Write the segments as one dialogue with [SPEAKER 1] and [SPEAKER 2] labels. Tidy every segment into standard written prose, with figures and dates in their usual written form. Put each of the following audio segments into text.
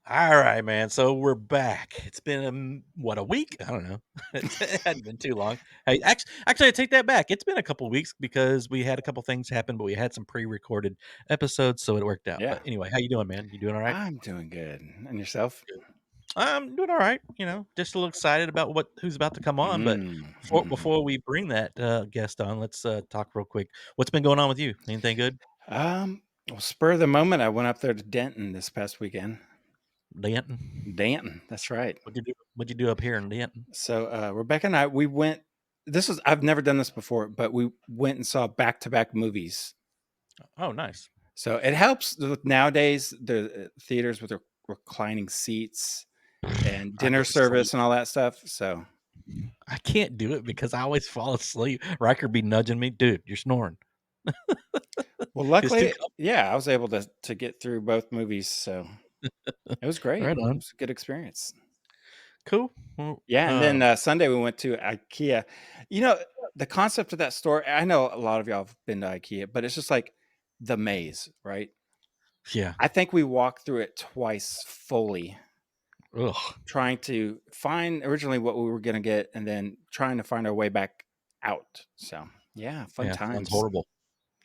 [SPEAKER 1] All right, man. So we're back. It's been a week? I don't know. It hadn't been too long. Hey, actually, I take that back. It's been a couple weeks because we had a couple things happen, but we had some pre-recorded episodes, so it worked out.
[SPEAKER 2] Yeah,
[SPEAKER 1] But anyway, how you doing, man? You doing all right?
[SPEAKER 2] I'm doing good. And yourself?
[SPEAKER 1] Good. I'm doing all right. Just a little excited about who's about to come on. But
[SPEAKER 2] Mhm.
[SPEAKER 1] before we bring that guest on, let's talk real quick. What's been going on with you? Anything good?
[SPEAKER 2] Well, spur of the moment, I went up there to Denton this past weekend.
[SPEAKER 1] Denton.
[SPEAKER 2] Denton, that's right.
[SPEAKER 1] What'd you do? What'd you do up here in Denton?
[SPEAKER 2] So Rebecca and I, we went. I've never done this before, but we went and saw back-to-back movies.
[SPEAKER 1] Oh, nice.
[SPEAKER 2] So it helps nowadays the theaters with their reclining seats and
[SPEAKER 1] I
[SPEAKER 2] dinner
[SPEAKER 1] go to sleep.
[SPEAKER 2] service and all that stuff. So
[SPEAKER 1] I can't do it because I always fall asleep. Riker be nudging me, dude. You're snoring.
[SPEAKER 2] well,
[SPEAKER 1] It's too
[SPEAKER 2] luckily,
[SPEAKER 1] comfortable.
[SPEAKER 2] yeah, I was able to get through both movies. So it was great.
[SPEAKER 1] Right
[SPEAKER 2] It
[SPEAKER 1] on.
[SPEAKER 2] was a good experience.
[SPEAKER 1] Cool. Well,
[SPEAKER 2] Yeah, and then Sunday we went to IKEA. You know, the concept of that store, I know a lot of y'all have been to IKEA, but it's just like the maze, right?
[SPEAKER 1] yeah.
[SPEAKER 2] I think we walked through it twice fully,
[SPEAKER 1] Ugh.
[SPEAKER 2] trying to find originally what we were going to get and then trying to find our way back out. So, yeah, fun
[SPEAKER 1] Yeah. Sounds
[SPEAKER 2] times.
[SPEAKER 1] horrible.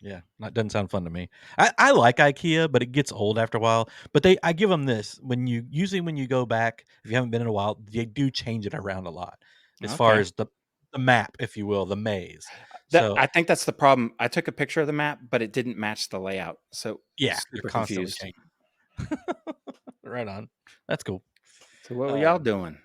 [SPEAKER 1] Yeah. That doesn't sound fun to me. I like IKEA, but it gets old after a while. But I give them this usually when you go back, if you haven't been in a while, they do change it around a lot as far
[SPEAKER 2] Okay.
[SPEAKER 1] as the map, if you will, the maze.
[SPEAKER 2] That
[SPEAKER 1] So
[SPEAKER 2] I think that's the problem. I took a picture of the map, but it didn't match the layout. So,
[SPEAKER 1] yeah, they're
[SPEAKER 2] super
[SPEAKER 1] constantly
[SPEAKER 2] confused.
[SPEAKER 1] changing. Right on. That's cool.
[SPEAKER 2] So, what were y'all
[SPEAKER 1] Um,
[SPEAKER 2] doing?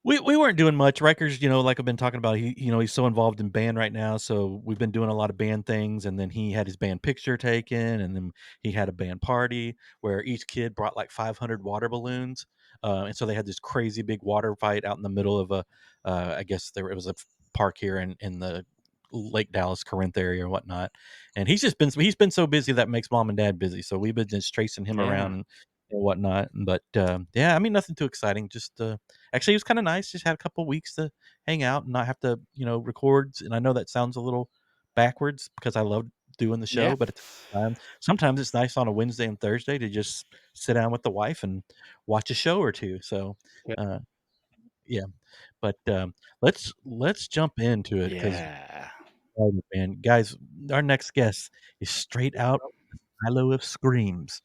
[SPEAKER 1] We weren't doing much. Rikers, like I've been talking about, he's so involved in band right now, so we've been doing a lot of band things, and then he had his band picture taken, and then he had a band party where each kid brought like 500 water balloons, and so they had this crazy big water fight out in the middle of I guess it was a park here in the Lake Dallas, Corinth area or whatnot, and he's been so busy that makes mom and dad busy, so we've been just tracing him around
[SPEAKER 2] Yeah.
[SPEAKER 1] and whatnot, but yeah, I mean nothing too exciting, just actually, it was kinda nice, just had a couple weeks to hang out and not have to, record, and I know that sounds a little backwards because I love doing the
[SPEAKER 2] Yeah.
[SPEAKER 1] show, but at the same time, sometimes it's nice on a Wednesday and Thursday to just sit down with the wife and watch a show or 2, so, uh, yeah, but, let's jump into it because
[SPEAKER 2] Yeah.
[SPEAKER 1] man, guys, our next guest is straight out the silo of screams.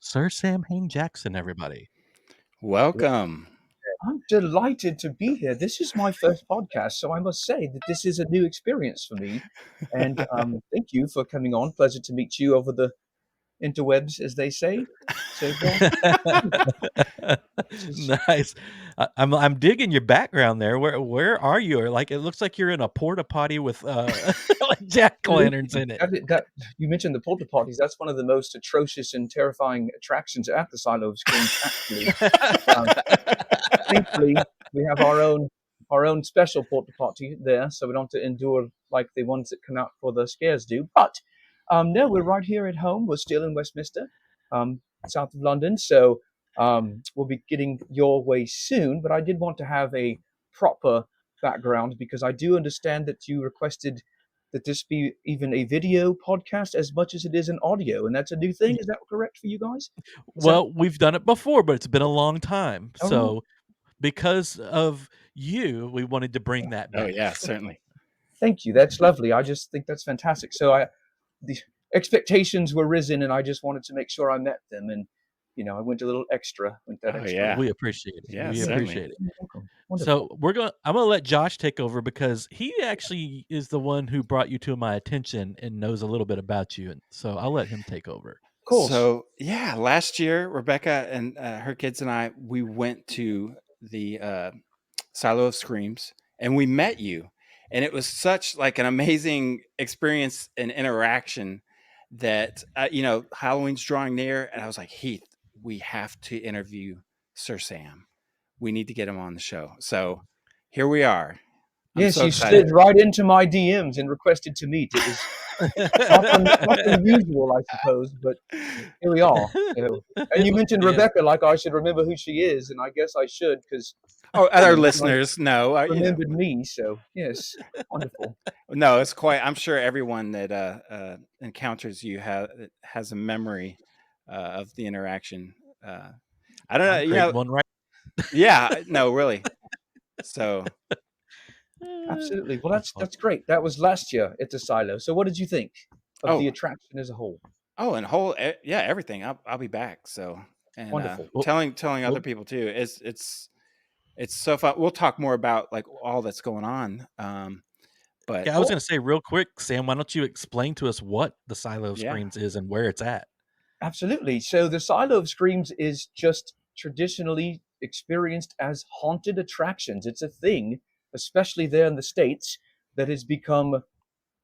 [SPEAKER 1] Sir Sam Hain Jackson, everybody.
[SPEAKER 2] Welcome.
[SPEAKER 3] I'm delighted to be here. This is my first podcast, so I must say that this is a new experience for me. And thank you for coming on. Pleasure to meet you over the interwebs, as they say. So, this is
[SPEAKER 1] Nice. I'm digging your background there. Where are you? Or like it looks like you're in a porta potty with like jack lanterns
[SPEAKER 3] absolutely
[SPEAKER 1] in it.
[SPEAKER 3] that you mentioned the porta potties. That's one of the most atrocious and terrifying attractions at the Silo of Screams. Actually, um, thankfully, we have our own special porta potty there, so we don't have to endure like the ones that come out for the scares do. But no, we're right here at home. We're still in Westminster, south of London, so we'll be getting your way soon. But I did want to have a proper background because I do understand that you requested that this be even a video podcast as much as it is an audio, and that's a new thing.
[SPEAKER 1] Y
[SPEAKER 3] Is that correct for you guys? Is that
[SPEAKER 1] well, we've done it before, but it's been a long time.
[SPEAKER 3] oh?
[SPEAKER 1] So, because of you, we wanted to bring that
[SPEAKER 2] Oh,
[SPEAKER 1] back.
[SPEAKER 2] yeah, certainly.
[SPEAKER 3] Thank you. That's lovely. I just think that's fantastic. So the expectations were risen, and I just wanted to make sure I met them. And I went a little extra, went that
[SPEAKER 2] Oh,
[SPEAKER 3] extra.
[SPEAKER 2] yeah.
[SPEAKER 1] We appreciate it.
[SPEAKER 2] Yeah,
[SPEAKER 1] We
[SPEAKER 3] Yeah,
[SPEAKER 2] certainly.
[SPEAKER 1] appreciate it.
[SPEAKER 3] you're welcome.
[SPEAKER 1] So,
[SPEAKER 3] Wonderful.
[SPEAKER 1] I'm gonna let Josh take over because he actually is the one who brought you to my attention and knows a little bit about you, and so I'll let him take over.
[SPEAKER 3] Of course.
[SPEAKER 2] So, yeah, last year, Rebecca and her kids and I, we went to the Silo of Screams and we met you. And it was such like an amazing experience and interaction that, Halloween's drawing near. And I was like, Heath, we have to interview Sir Sam. We need to get him on the show. So here we are. I'm
[SPEAKER 3] Yes,
[SPEAKER 2] so
[SPEAKER 3] you
[SPEAKER 2] excited.
[SPEAKER 3] slid right into my DMs and requested to meet. It was not unusual, I suppose, but here we are. And
[SPEAKER 1] It
[SPEAKER 3] you
[SPEAKER 1] was
[SPEAKER 3] mentioned
[SPEAKER 1] yeah.
[SPEAKER 3] Rebecca, like I should remember who she is, and I guess I should because
[SPEAKER 2] Oh, other
[SPEAKER 3] you guys
[SPEAKER 2] listeners, no,
[SPEAKER 3] remembered me. So yes, wonderful.
[SPEAKER 2] no, it's quite. I'm sure everyone that encounters you has a memory of the interaction. Uh, I don't know,
[SPEAKER 1] I'm
[SPEAKER 2] you
[SPEAKER 1] creating
[SPEAKER 2] know.
[SPEAKER 1] one right.
[SPEAKER 2] Yeah, no, really. So,
[SPEAKER 3] Absolutely. Well,
[SPEAKER 1] That's
[SPEAKER 3] that's
[SPEAKER 1] funny.
[SPEAKER 3] great. That was last year at the Silo. So what did you think of the
[SPEAKER 2] oh,
[SPEAKER 3] attraction as a whole?
[SPEAKER 2] and yeah, everything. I'll be back. So, and
[SPEAKER 3] Wonderful.
[SPEAKER 1] Well,
[SPEAKER 2] telling other
[SPEAKER 1] well,
[SPEAKER 2] people too. It's so fun. We'll talk more about like all that's going on. But
[SPEAKER 1] yeah, I was
[SPEAKER 3] Well,
[SPEAKER 1] gonna say real quick, Sam, why don't you explain to us what the Silo of
[SPEAKER 2] yeah,
[SPEAKER 1] Screams is and where it's at?
[SPEAKER 3] absolutely. So the Silo of Screams is just traditionally experienced as haunted attractions. It's a thing, especially there in the States, that has become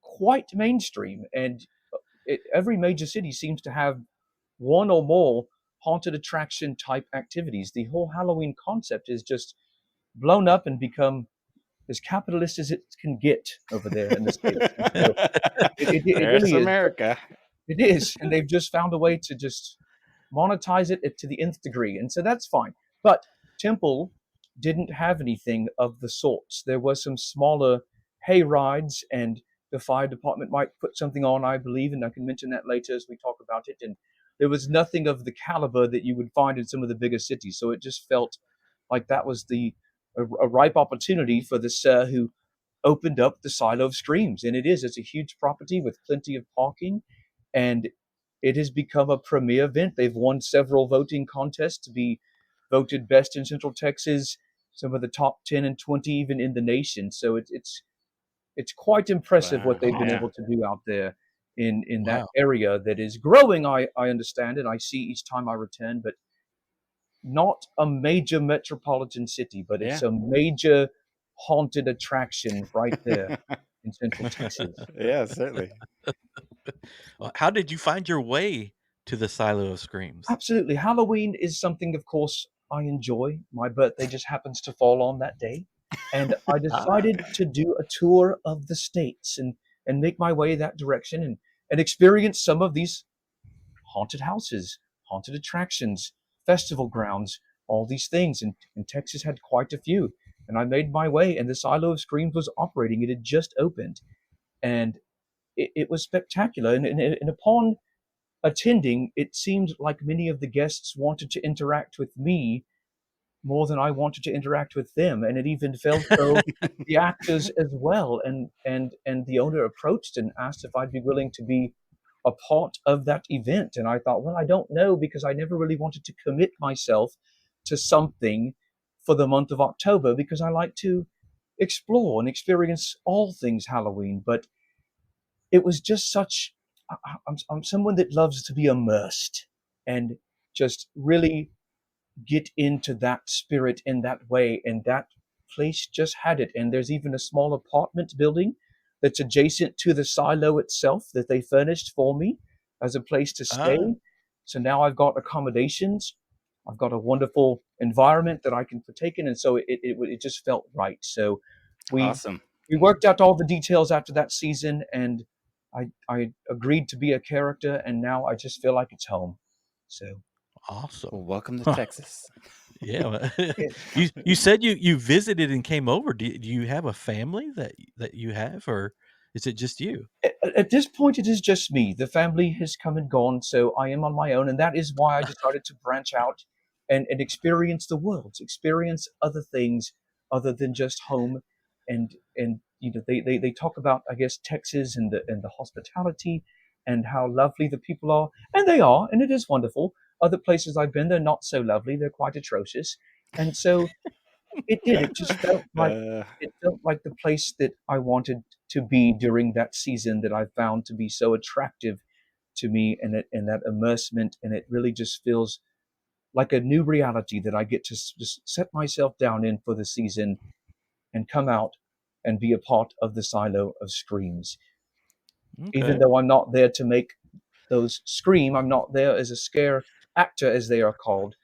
[SPEAKER 3] quite mainstream. And every major city seems to have one or more haunted attraction type activities. The whole Halloween concept is just blown up and become as capitalist as it can get over there in the States. And so it
[SPEAKER 2] there's
[SPEAKER 3] really is.
[SPEAKER 2] America.
[SPEAKER 3] It is. And they've just found a way to just monetize it to the nth degree. And so that's fine. But Temple didn't have anything of the sorts. There were some smaller hay rides, and the fire department might put something on, I believe, and I can mention that later as we talk about it. And there was nothing of the caliber that you would find in some of the bigger cities. So it just felt like that was a ripe opportunity for the sir who opened up the Silo of Screams. And it is. It's a huge property with plenty of parking, and it has become a premier event. They've won several voting contests to be voted best in Central Texas, some of the top 10 and 20 even in the nation. So it's quite impressive what
[SPEAKER 2] Wow.
[SPEAKER 3] they've been
[SPEAKER 2] Yeah.
[SPEAKER 3] able to do out there in that
[SPEAKER 1] Wow.
[SPEAKER 3] area that is growing. I understand and I see each time I return, but not a major metropolitan city, but it's
[SPEAKER 2] Yeah.
[SPEAKER 3] a major haunted attraction right there in Central Texas.
[SPEAKER 2] Yeah. Certainly.
[SPEAKER 1] How did you find your way to the Silo of Screams?
[SPEAKER 3] Absolutely. Halloween is something, of course, I enjoy. My birthday just happens to fall on that day. And I
[SPEAKER 2] Ah.
[SPEAKER 3] decided to do a tour of the states and make my way that direction and experience some of these haunted houses, haunted attractions, festival grounds, all these things. And Texas had quite a few. And I made my way, and the Silo of Screams was operating. It had just opened. And it was spectacular. And upon attending, it seemed like many of the guests wanted to interact with me more than I wanted to interact with them, and it even felt though the actors as well. And the owner approached and asked if I'd be willing to be a part of that event, and I thought, well, I don't know because I never really wanted to commit myself to something for the month of October because I like to explore and experience all things Halloween, but it was just such I'm someone that loves to be immersed and just really get into that spirit in that way, and that place just had it. And there's even a small apartment building that's adjacent to the silo itself that they furnished for me as a place to stay.
[SPEAKER 1] Ah,
[SPEAKER 3] So now I've got accommodations, I've got a wonderful environment that I can partake in, and so it just felt right. So we
[SPEAKER 2] Awesome.
[SPEAKER 3] we worked out all the details after that season, and I agreed to be a character, and now I just feel like it's home. So
[SPEAKER 1] awesome.
[SPEAKER 2] Well, welcome to
[SPEAKER 1] Huh,
[SPEAKER 2] Texas.
[SPEAKER 1] yeah.
[SPEAKER 3] yes.
[SPEAKER 1] You said you visited and came over. Do you have a family that you have, or is it just you?
[SPEAKER 3] At this point, it is just me. The family has come and gone, so I am on my own, and that is why I decided to branch out and experience the world, experience other things other than just home. And they talk about, I guess, Texas and the hospitality and how lovely the people are, and they are, and it is wonderful. Other places I've been, they're not so lovely; they're quite atrocious, and so it did.
[SPEAKER 2] Uh,
[SPEAKER 3] It felt like the place that I wanted to be during that season that I found to be so attractive to me, and that immersement, and it really just feels like a new reality that I get to just set myself down in for the season and come out and be a part of the silo of screams. Even
[SPEAKER 1] Okay.
[SPEAKER 3] though I'm not there to make those scream, I'm not there as a scare actor, as they are called.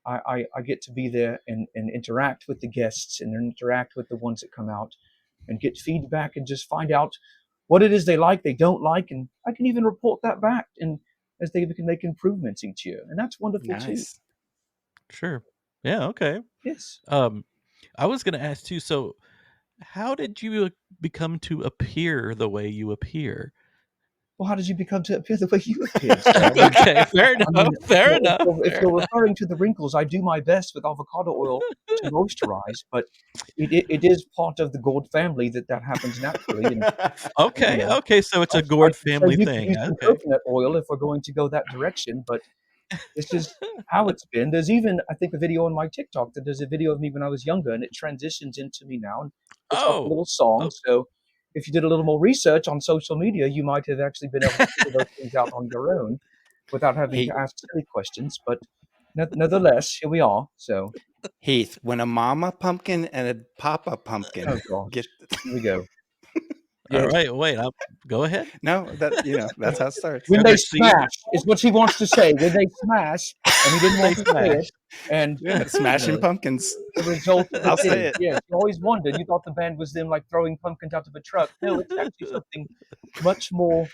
[SPEAKER 3] I get to be there and interact with the guests and interact with the ones that come out and get feedback and just find out what it is they like, they don't like, and I can even report that back and as they can make improvements each year, and that's wonderful too.
[SPEAKER 2] nice.
[SPEAKER 1] Sure. Yeah. Okay.
[SPEAKER 3] Yes.
[SPEAKER 1] Um, I was gonna ask too. So, how did you become to appear the way you appear?
[SPEAKER 3] well, how did you become to appear the way you appeared, sir?
[SPEAKER 1] Okay, fair
[SPEAKER 3] I mean,
[SPEAKER 1] enough, fair enough,
[SPEAKER 3] if
[SPEAKER 1] fair
[SPEAKER 3] you're
[SPEAKER 1] enough.
[SPEAKER 3] referring to the wrinkles, I do my best with avocado oil to moisturize, but it is part of the gourd family that happens naturally, and you
[SPEAKER 1] Okay,
[SPEAKER 3] know,
[SPEAKER 1] okay, so it's a
[SPEAKER 3] I
[SPEAKER 1] gourd
[SPEAKER 3] could say
[SPEAKER 1] family
[SPEAKER 3] you could
[SPEAKER 1] thing,
[SPEAKER 3] use some
[SPEAKER 1] okay.
[SPEAKER 3] coconut oil if we're going to go that direction, but this is how it's been. There's even, I think, a video on my TikTok that there's a video of me when I was younger, and it transitions into me now, and it's got a
[SPEAKER 1] Oh,
[SPEAKER 3] little song.
[SPEAKER 1] oh,
[SPEAKER 3] So if you did a little more research on social media, you might have actually been able to figure those things out on your own without having
[SPEAKER 2] Heath,
[SPEAKER 3] to ask silly questions. But nevertheless, here we are. So,
[SPEAKER 2] Heath, when a mama pumpkin and a papa pumpkin
[SPEAKER 3] oh
[SPEAKER 2] get
[SPEAKER 3] gosh, here we go. Yes.
[SPEAKER 1] alright, wait, go ahead.
[SPEAKER 2] no, that's how it starts.
[SPEAKER 3] When
[SPEAKER 1] When
[SPEAKER 3] they
[SPEAKER 1] their seed
[SPEAKER 3] smash is what he wants to say. When they smash, and he didn't
[SPEAKER 1] they
[SPEAKER 3] want to say
[SPEAKER 1] smash.
[SPEAKER 3] it, and
[SPEAKER 2] Yeah,
[SPEAKER 3] you
[SPEAKER 2] smashing
[SPEAKER 3] know,
[SPEAKER 2] pumpkins.
[SPEAKER 3] the result of it
[SPEAKER 2] I'll say
[SPEAKER 3] is,
[SPEAKER 2] it.
[SPEAKER 3] yes, you always wondered. You thought the band was them like throwing pumpkins out of a truck. No, it's actually something much more,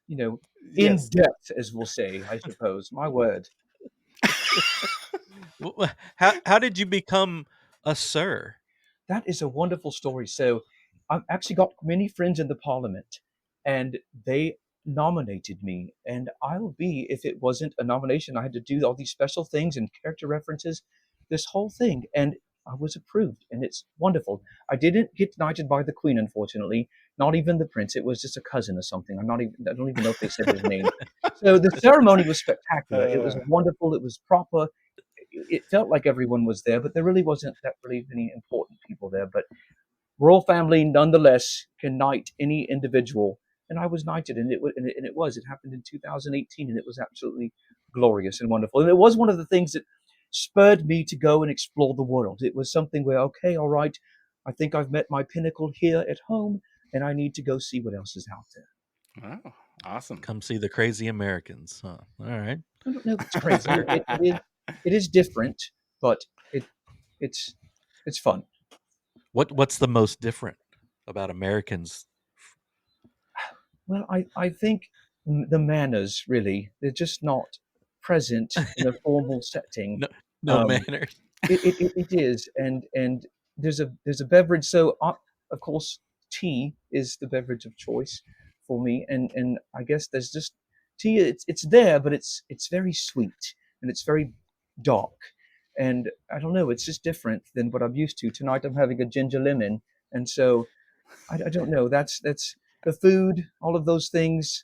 [SPEAKER 3] you know, in
[SPEAKER 2] Yes.
[SPEAKER 3] depth, as we'll say, I suppose. My word.
[SPEAKER 1] How did you become a sir?
[SPEAKER 3] That is a wonderful story. So I've actually got many friends in the parliament, and they nominated me. And I'll be, if it wasn't a nomination, I had to do all these special things and character references, this whole thing. And I was approved, and it's wonderful. I didn't get knighted by the queen, unfortunately, not even the prince. It was just a cousin or something. I don't even know if they said his name. So the ceremony was spectacular. It was
[SPEAKER 2] Uh,
[SPEAKER 3] wonderful. It was proper. It felt like everyone was there, but there really wasn't that really many important people there. But royal family, nonetheless, can knight any individual, and I was knighted, and it was. It happened in 2018, and it was absolutely glorious and wonderful. And it was one of the things that spurred me to go and explore the world. It was something where, okay, all right, I think I've met my pinnacle here at home, and I need to go see what else is out there.
[SPEAKER 2] oh, awesome.
[SPEAKER 1] Come see the crazy Americans, huh? Alright.
[SPEAKER 3] I don't know if it's crazy.
[SPEAKER 1] Very cool.
[SPEAKER 3] It is different, but it it's it's fun.
[SPEAKER 1] What's the most different about Americans?
[SPEAKER 3] Well, I think the manners really, they're just not present in a formal setting.
[SPEAKER 1] No, no
[SPEAKER 3] Um,
[SPEAKER 1] manners.
[SPEAKER 3] it is, and there's a beverage. So of course, tea is the beverage of choice for me, and I guess there's just tea. It's there, but it's very sweet and it's very dark, and I don't know. It's just different than what I'm used to. Tonight I'm having a ginger lemon, and so I don't know. That's the food, all of those things.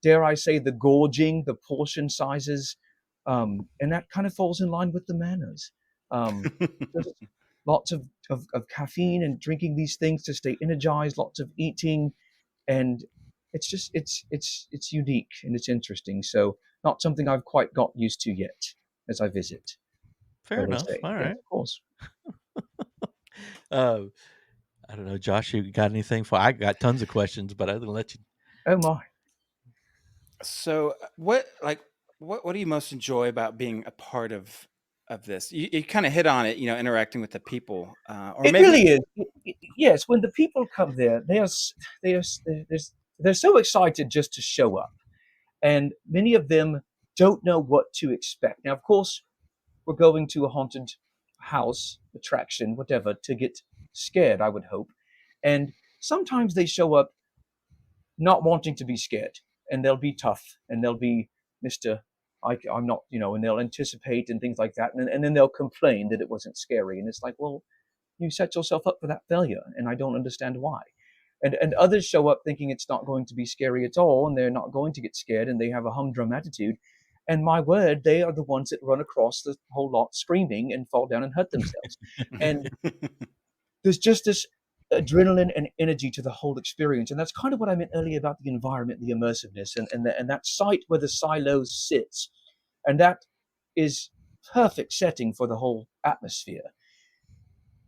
[SPEAKER 3] Dare I say the gorging, the portion sizes, and that kind of falls in line with the manners. Just lots of caffeine and drinking these things to stay energized. Lots of eating, and it's just it's unique and it's interesting. So not something I've quite got used to yet as I visit. I
[SPEAKER 1] Fair
[SPEAKER 3] will
[SPEAKER 1] enough,
[SPEAKER 3] say yes,
[SPEAKER 1] alright.
[SPEAKER 3] of course.
[SPEAKER 1] Uh, I don't know, Josh, you got anything for I got tons of questions, but I'm gonna let you.
[SPEAKER 3] Oh my.
[SPEAKER 2] So, what do you most enjoy about being a part of this? You kind of hit on it, interacting with the people, or
[SPEAKER 3] It
[SPEAKER 2] maybe
[SPEAKER 3] really is. Yes, when the people come there, they are they're so excited just to show up, and many of them don't know what to expect. Now, of course, we're going to a haunted house attraction, whatever, to get scared. I would hope, and sometimes they show up not wanting to be scared, and they'll be tough, and they'll be Mister. I'm not, and they'll anticipate and things like that, and then they'll complain that it wasn't scary, and it's like, well, you set yourself up for that failure, and I don't understand why. And others show up thinking it's not going to be scary at all, and they're not going to get scared, and they have a humdrum attitude. And my word, they are the ones that run across the whole lot screaming and fall down and hurt themselves. And there's just this adrenaline and energy to the whole experience. And that's kind of what I meant earlier about the environment, the immersiveness, and that site where the silo sits. And that is perfect setting for the whole atmosphere.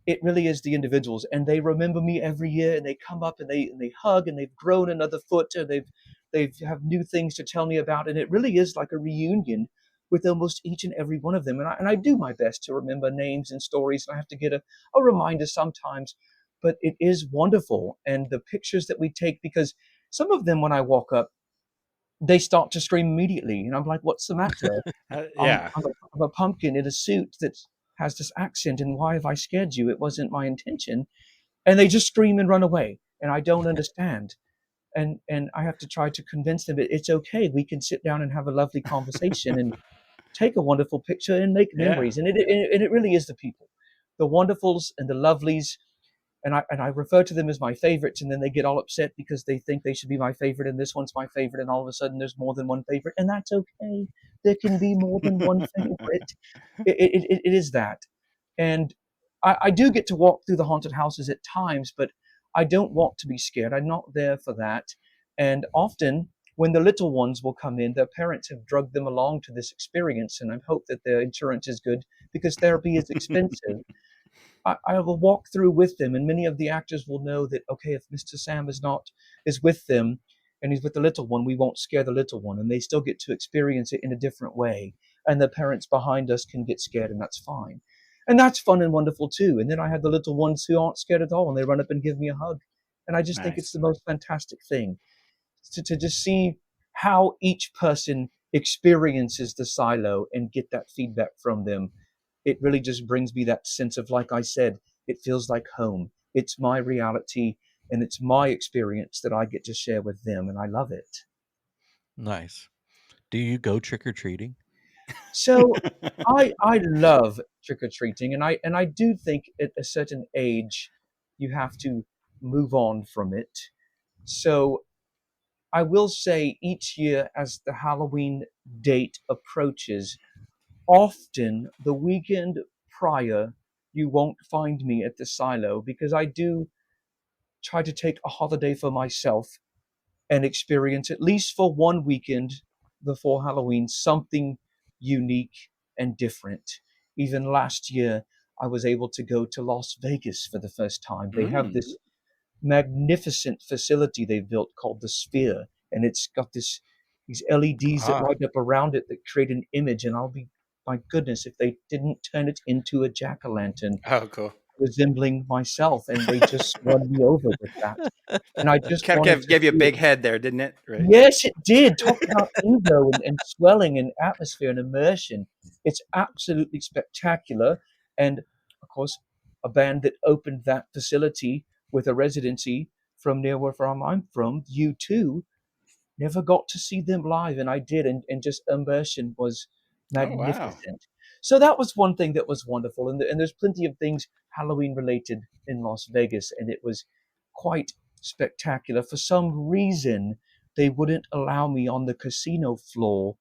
[SPEAKER 3] It really is the individuals, and they remember me every year, and they come up and they hug, and they've grown another foot, and they've have new things to tell me about, and it really is like a reunion with almost each and every one of them. And I do my best to remember names and stories, and I have to get a reminder sometimes, but it is wonderful. And the pictures that we take, because some of them when I walk up, they start to scream immediately, and I'm like, "What's the matter?
[SPEAKER 2] yeah.
[SPEAKER 3] I'm a pumpkin in a suit that has this accent, and why have I scared you? It wasn't my intention." And they just scream and run away, and I don't understand. and I have to try to convince them that it's okay. We can sit down and have a lovely conversation and take a wonderful picture and make
[SPEAKER 2] Yeah.
[SPEAKER 3] memories. And it really is the people, the wonderfuls and the lovelies. And I refer to them as my favorites, and then they get all upset because they think they should be my favorite, and this one's my favorite, and all of a sudden there's more than one favorite, and that's okay. There can be more than one favorite. It is that, and I do get to walk through the haunted houses at times, but I don't want to be scared. I'm not there for that, and often when the little ones will come in, their parents have drugged them along to this experience, and I hope that their insurance is good because therapy is expensive. I will walk through with them, and many of the actors will know that okay, if Mr. Sam is with them, and he's with the little one, we won't scare the little one, and they still get to experience it in a different way. And the parents behind us can get scared, and that's fine, and that's fun and wonderful too. And then I have the little ones who aren't scared at all, and they run up and give me a hug, and I just think it's
[SPEAKER 2] Nice.
[SPEAKER 3] the most fantastic thing to just see how each person experiences the silo and get that feedback from them. It really just brings me that sense of, like I said, it feels like home. It's my reality and it's my experience that I get to share with them, and I love it.
[SPEAKER 1] Nice. Do you go trick or treating?
[SPEAKER 3] So I love trick or treating, and I do think at a certain age you have to move on from it. So I will say each year as the Halloween date approaches, often the weekend prior, you won't find me at the silo because I do try to take a holiday for myself and experience, at least for one weekend before Halloween, something unique and different. Even last year, I was able to go to Las Vegas for the first time. They have
[SPEAKER 2] Mm.
[SPEAKER 3] this magnificent facility they've built called the Sphere, and it's got these LEDs that
[SPEAKER 1] Ah.
[SPEAKER 3] light up around it that create an image. And I'll be, my goodness, if they didn't turn it into a jack o' lantern
[SPEAKER 2] Oh, cool.
[SPEAKER 3] resembling myself, and they just won me over with that. And I just
[SPEAKER 2] Kind of
[SPEAKER 3] wanted to
[SPEAKER 2] gave you a
[SPEAKER 3] see it.
[SPEAKER 2] big head there, didn't it? Right.
[SPEAKER 3] Yes, it did. Talk about ego and swelling and atmosphere and immersion. It's absolutely spectacular. And of course, a band that opened that facility with a residency from near where from I'm from, U2, never got to see them live, and I did, and just immersion was
[SPEAKER 2] Oh, wow.
[SPEAKER 3] magnificent. So that was one thing that was wonderful, and there's plenty of things Halloween related in Las Vegas, and it was quite spectacular. For some reason, they wouldn't allow me on the casino floor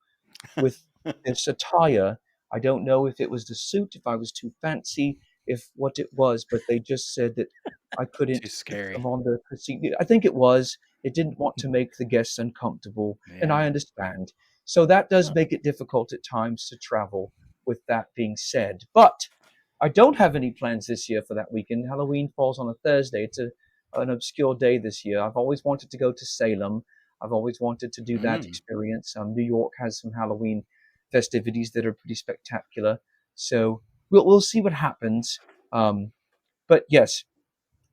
[SPEAKER 3] with this attire. I don't know if it was the suit, if I was too fancy, if what it was, but they just said that I
[SPEAKER 2] Too
[SPEAKER 3] couldn't
[SPEAKER 2] scary.
[SPEAKER 3] come on the casino. I think it was. It didn't want to make the guests uncomfortable, and I
[SPEAKER 2] Yeah.
[SPEAKER 3] understand. So that does
[SPEAKER 1] Huh.
[SPEAKER 3] make it difficult at times to travel, with that being said. But I don't have any plans this year for that weekend. Halloween falls on a Thursday. It's an obscure day this year. I've always wanted to go to Salem. I've always wanted to do that
[SPEAKER 2] Mm.
[SPEAKER 3] experience. New York has some Halloween festivities that are pretty spectacular. So we'll see what happens. But yes,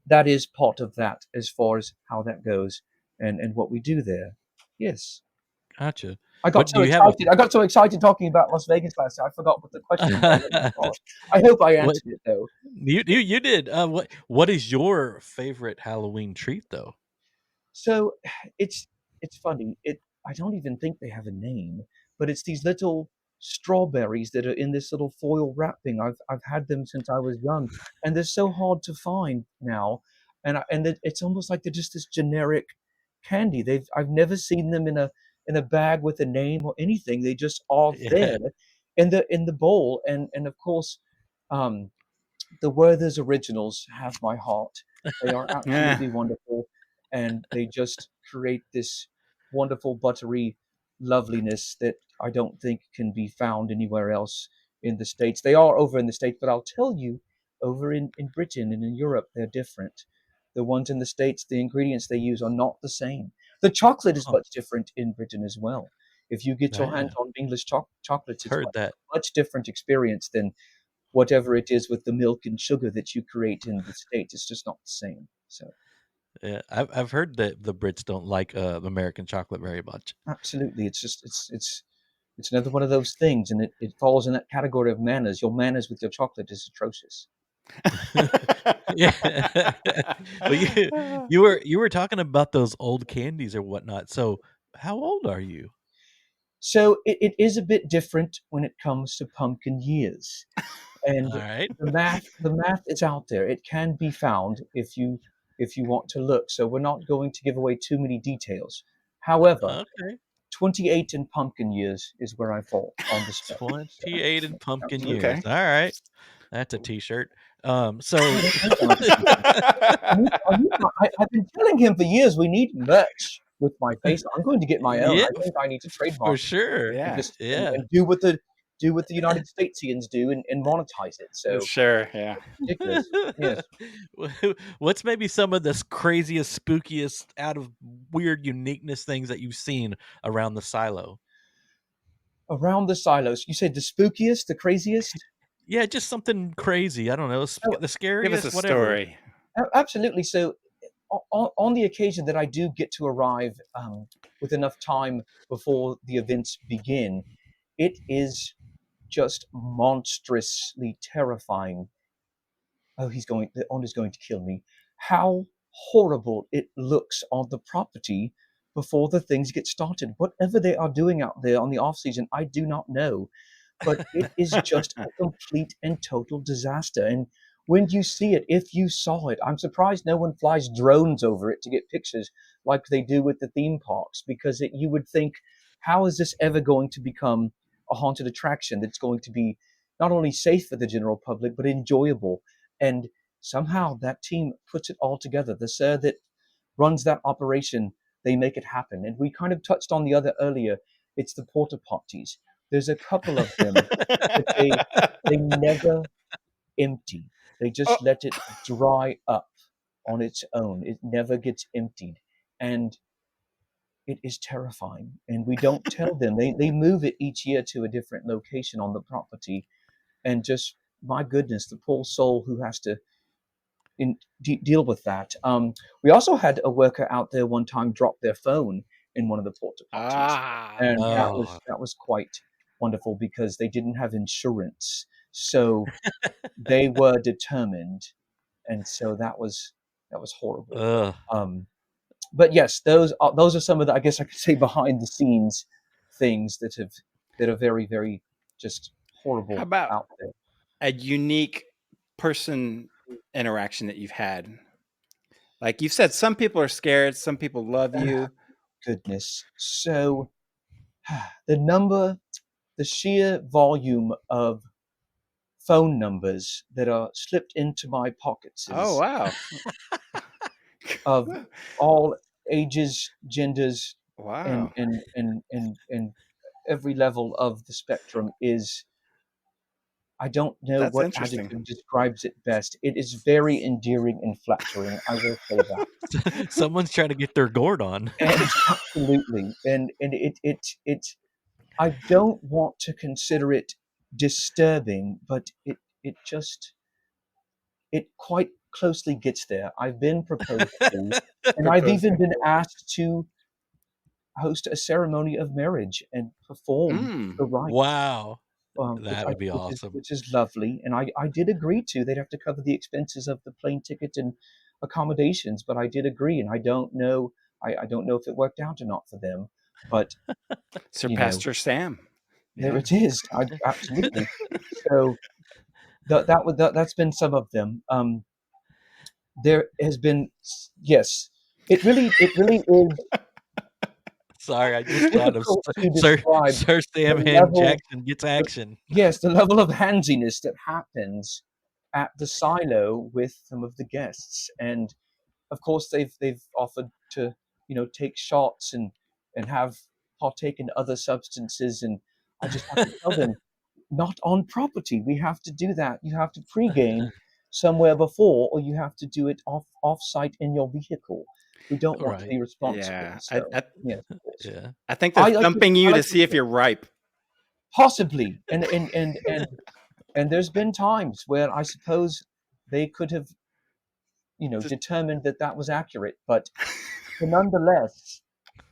[SPEAKER 3] that is part of that as far as how that goes and what we do there. Yes.
[SPEAKER 1] Gotcha.
[SPEAKER 3] I got
[SPEAKER 1] What do
[SPEAKER 3] so
[SPEAKER 1] you have a
[SPEAKER 3] excited. I got so excited talking about Las Vegas last night. I forgot what the question was. Oh my gosh. I hope I
[SPEAKER 1] what
[SPEAKER 3] answered it though.
[SPEAKER 1] you did. What is your favorite Halloween treat though?
[SPEAKER 3] So it's it's funny. I don't even think they have a name, but it's these little strawberries that are in this little foil wrapping. I've had them since I was young, and they're so hard to find now. It's almost like they're just this generic candy. I've never seen them in a bag with a name or anything. They just are
[SPEAKER 1] Yeah.
[SPEAKER 3] there in the bowl, and of course, um, the Werther's originals have my heart. They are
[SPEAKER 2] Yeah.
[SPEAKER 3] absolutely wonderful, and they just create this wonderful buttery loveliness that I don't think can be found anywhere else in the States. They are over in the States, but I'll tell you, over in Britain and in Europe, they're different. The ones in the States, the ingredients they use are not the same. The chocolate is
[SPEAKER 1] Oh,
[SPEAKER 3] much different in Britain as well. If you get your hands
[SPEAKER 1] yeah.
[SPEAKER 3] on English chocolates, it's
[SPEAKER 1] Heard that.
[SPEAKER 3] much different experience than whatever it is with the milk and sugar that you create in the States. It's just not the same. So
[SPEAKER 1] Yeah, I've heard that the Brits don't like American chocolate very much.
[SPEAKER 3] absolutely, it's just it's another one of those things, and it falls in that category of manners. Your manners with your chocolate is atrocious.
[SPEAKER 1] Yeah. Well, you were talking about those old candies or whatnot, so how old are you?
[SPEAKER 3] So it is a bit different when it comes to pumpkin years. And
[SPEAKER 1] Alright.
[SPEAKER 3] the math is out there. It can be found if you want to look. So we're not going to give away too many details. However,
[SPEAKER 1] Okay.
[SPEAKER 3] 28 in pumpkin years is where I fall on the spectrum. So,
[SPEAKER 1] 28 in
[SPEAKER 3] yeah,
[SPEAKER 1] pumpkin
[SPEAKER 3] absolutely.
[SPEAKER 2] Okay.
[SPEAKER 1] years. Alright. That's a T-shirt.
[SPEAKER 3] Oh,
[SPEAKER 1] So
[SPEAKER 3] that does sound like a t-shirt. I've been telling him for years we need merch with my face. I'm going to get my own.
[SPEAKER 1] Yeah,
[SPEAKER 3] I think I need to
[SPEAKER 1] for
[SPEAKER 3] trademark it
[SPEAKER 1] sure.
[SPEAKER 3] and
[SPEAKER 2] Yeah.
[SPEAKER 3] just
[SPEAKER 1] Yeah.
[SPEAKER 3] and do what the United Statesians do and monetize it. So
[SPEAKER 2] Sure. Yeah.
[SPEAKER 3] ridiculous. Yes.
[SPEAKER 1] What's maybe some of the craziest, spookiest, out of weird uniqueness things that you've seen around the silo?
[SPEAKER 3] Around the silos. You said the spookiest, the craziest?
[SPEAKER 1] Yeah, just something crazy. I don't know,
[SPEAKER 3] Oh,
[SPEAKER 1] the
[SPEAKER 2] Give us a
[SPEAKER 1] scariest, whatever.
[SPEAKER 2] story.
[SPEAKER 3] absolutely. So on the occasion that I do get to arrive with enough time before the events begin, it is just monstrously terrifying. Oh, the owner's going to kill me. How horrible it looks on the property before the things get started. Whatever they are doing out there on the off season, I do not know, but it is just a complete and total disaster. And when you see it, if you saw it, I'm surprised no one flies drones over it to get pictures like they do with the theme parks, because you would think, how is this ever going to become a haunted attraction that's going to be not only safe for the general public but enjoyable? And somehow that team puts it all together. The sir that runs that operation, they make it happen. And we kind of touched on the other earlier. It's the porta potties. There's a couple of them that they never empty. They
[SPEAKER 2] Oh,
[SPEAKER 3] just let it dry up on its own. It never gets emptied. And it is terrifying. And we don't tell them. They move it each year to a different location on the property. And just, my goodness, the poor soul who has to deal with that. We also had a worker out there one time drop their phone in one of the porta potties,
[SPEAKER 2] ah.
[SPEAKER 3] and
[SPEAKER 1] Oh.
[SPEAKER 3] that was quite wonderful because they didn't have insurance, so they were determined, and so that was horrible.
[SPEAKER 1] Ugh.
[SPEAKER 3] Um, but yes, those are some of the, I guess I could say, behind the scenes things that are very very just
[SPEAKER 2] How
[SPEAKER 3] horrible
[SPEAKER 2] about
[SPEAKER 3] out there.
[SPEAKER 2] a unique person interaction that you've had? Like you've said, some people are scared, some people love you.
[SPEAKER 3] Goodness, so the number the sheer volume of phone numbers that are slipped into my pockets
[SPEAKER 2] Oh
[SPEAKER 3] is
[SPEAKER 2] wow.
[SPEAKER 3] of all ages, genders,
[SPEAKER 2] Wow.
[SPEAKER 3] and every level of the spectrum is, I don't know
[SPEAKER 2] That's
[SPEAKER 3] what
[SPEAKER 2] interesting.
[SPEAKER 3] adjective describes it best. It is very endearing and flattering, I will say that.
[SPEAKER 1] Someone's trying to get their gourd on.
[SPEAKER 3] And absolutely, and it I don't want to consider it disturbing, but it just it quite closely gets there. I've been proposed to, and I've
[SPEAKER 2] Proposed
[SPEAKER 3] even
[SPEAKER 2] to.
[SPEAKER 3] been asked to host a ceremony of marriage and perform
[SPEAKER 2] Mm.
[SPEAKER 3] the rites,
[SPEAKER 1] Wow.
[SPEAKER 3] which
[SPEAKER 1] That would be awesome.
[SPEAKER 3] is lovely. And I did agree to. They'd have to cover the expenses of the plane ticket and accommodations, but I did agree. And I don't know. I don't know if it worked out or not for them, but
[SPEAKER 2] Sir
[SPEAKER 3] you know,
[SPEAKER 2] Pastor Sam.
[SPEAKER 3] there
[SPEAKER 2] Yeah.
[SPEAKER 3] it is. I absolutely. So that's been some of them. There has been, yes, it really is
[SPEAKER 1] Sorry, I just thought of
[SPEAKER 3] difficult to
[SPEAKER 1] Sir
[SPEAKER 3] describe
[SPEAKER 1] Sir
[SPEAKER 3] the
[SPEAKER 1] Sam Hain
[SPEAKER 3] level
[SPEAKER 1] Jackson gets
[SPEAKER 3] the
[SPEAKER 1] action.
[SPEAKER 3] yes, the level of handsiness that happens at the silo with some of the guests. And of course they've offered to, take shots and have partaken other substances, and I just have to tell them, not on property. We have to do that. You have to pregame somewhere before, or you have to do it off-site in your vehicle. We don't want to
[SPEAKER 1] Right.
[SPEAKER 3] be responsible.
[SPEAKER 2] Yeah. I,
[SPEAKER 3] So
[SPEAKER 2] I
[SPEAKER 3] yes, of course.
[SPEAKER 1] Yeah.
[SPEAKER 2] I think they're
[SPEAKER 3] I like to
[SPEAKER 2] thumping
[SPEAKER 3] I
[SPEAKER 2] you to
[SPEAKER 3] like to
[SPEAKER 2] see if you're ripe.
[SPEAKER 3] possibly, and there's been times where I suppose they could have,
[SPEAKER 2] Just
[SPEAKER 3] determined that that was accurate, but nonetheless,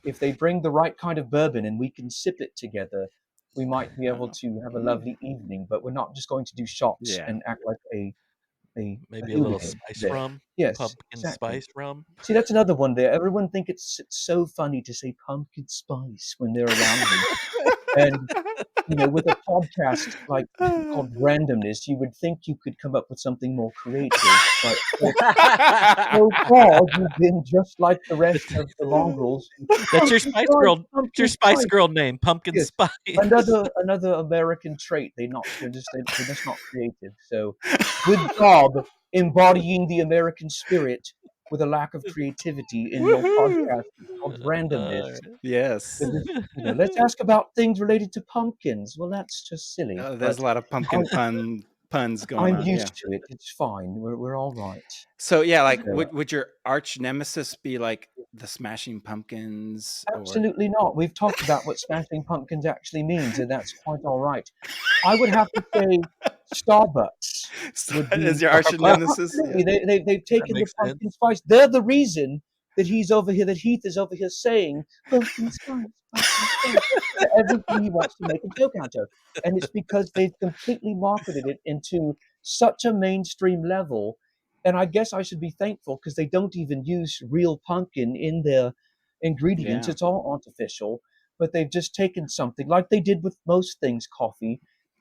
[SPEAKER 3] if they bring the right kind of bourbon and we can sip it together, we might be able to have a
[SPEAKER 2] mm,
[SPEAKER 3] lovely evening. But we're not just going to do shots
[SPEAKER 2] yeah.
[SPEAKER 3] and act like a a
[SPEAKER 1] Maybe a little
[SPEAKER 3] hooligan
[SPEAKER 1] spice
[SPEAKER 3] there.
[SPEAKER 1] rum,
[SPEAKER 3] Yes,
[SPEAKER 1] pumpkin
[SPEAKER 3] exactly.
[SPEAKER 1] spice rum.
[SPEAKER 3] See, that's another one there. Everyone think it's so funny to say pumpkin spice when they're around me. And, with a podcast like called Randomness, you would think you could come up with something more creative, but so far you've been just like the rest of the mongrels.
[SPEAKER 1] That's your
[SPEAKER 3] Pumpkin
[SPEAKER 1] Spice
[SPEAKER 3] spice,
[SPEAKER 1] Girl it's your
[SPEAKER 3] pumpkin
[SPEAKER 1] Spice
[SPEAKER 3] spice.
[SPEAKER 1] Girl name, Pumpkin
[SPEAKER 3] Yes,
[SPEAKER 1] Spice.
[SPEAKER 3] another American trait. They're just not creative. So, good job embodying the American spirit with a lack of creativity in your
[SPEAKER 2] Woohoo!
[SPEAKER 3] podcast. It's called Randomness.
[SPEAKER 1] Alright.
[SPEAKER 2] Yes.
[SPEAKER 3] Because let's ask about things related to pumpkins. Well, that's just silly,
[SPEAKER 2] There's
[SPEAKER 3] but
[SPEAKER 2] a lot of pumpkin
[SPEAKER 3] I'm
[SPEAKER 2] puns going
[SPEAKER 3] I'm
[SPEAKER 2] on. Yeah.
[SPEAKER 3] used to it. It's fine. We're all right.
[SPEAKER 2] So yeah, like
[SPEAKER 3] So,
[SPEAKER 2] would your arch nemesis be like the Smashing Pumpkins or
[SPEAKER 3] absolutely not. We've talked about what Smashing Pumpkins actually means, and that's quite all right. I would have to say Starbucks would
[SPEAKER 2] is
[SPEAKER 3] be
[SPEAKER 2] your arch nemesis? Yeah.
[SPEAKER 3] absolutely. They've
[SPEAKER 1] That
[SPEAKER 3] taken the
[SPEAKER 1] makes
[SPEAKER 3] pumpkin
[SPEAKER 1] sense.
[SPEAKER 3] spice. They're the reason that he's over here, that Heath is over here saying pumpkin spice, pumpkin spice, to everything he wants to make a joke out of. And it's because they've completely marketed it into such a mainstream level. And I guess I should be thankful because they don't even use real pumpkin in their ingredients.
[SPEAKER 2] Yeah.
[SPEAKER 3] It's all artificial. But they've just taken something like they did with most things, coffee,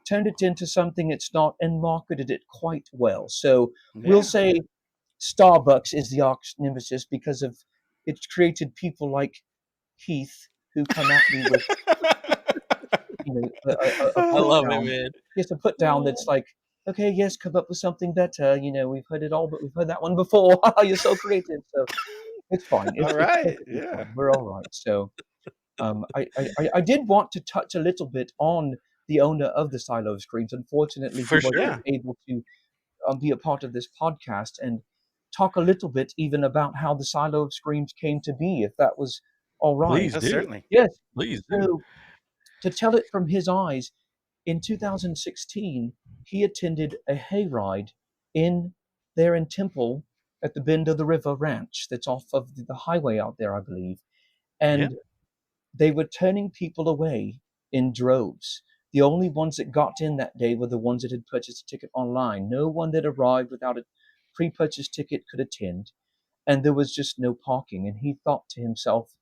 [SPEAKER 3] turned it into something it's not, and marketed it quite well. So we'll
[SPEAKER 2] Yeah.
[SPEAKER 3] say Starbucks is the arch nemesis because of it's created people like Heath who come at me with a
[SPEAKER 1] I
[SPEAKER 3] put
[SPEAKER 1] love it,
[SPEAKER 3] down.
[SPEAKER 1] man.
[SPEAKER 3] Yes, a put down that's like, okay, yes, come up with something better. We've heard it all, but we've heard that one before. You're so creative, so it's fine.
[SPEAKER 2] All
[SPEAKER 3] It's
[SPEAKER 2] right.
[SPEAKER 3] perfectly
[SPEAKER 2] Yeah.
[SPEAKER 3] fine. We're all right. So I did want to touch a little bit on the owner of the Silo of Screams. Unfortunately, he
[SPEAKER 1] For
[SPEAKER 3] wasn't
[SPEAKER 2] Yeah.
[SPEAKER 1] sure.
[SPEAKER 3] able to be a part of this podcast and talk a little bit even about how the Silo of Screams came to be, if that was all right.
[SPEAKER 1] Please
[SPEAKER 2] Oh,
[SPEAKER 1] do.
[SPEAKER 2] certainly.
[SPEAKER 3] Yes.
[SPEAKER 1] Please do.
[SPEAKER 3] So to tell it from his eyes, in 2016, he attended a hayride in there in Temple at the Bend of the River Ranch that's off of the highway out there, I believe.
[SPEAKER 1] Yeah.
[SPEAKER 3] And they were turning people away in droves. The only ones that got in that day were the ones that had purchased a ticket online. No one that arrived without a pre-purchased ticket could attend, and there was just no parking. And he thought to himself,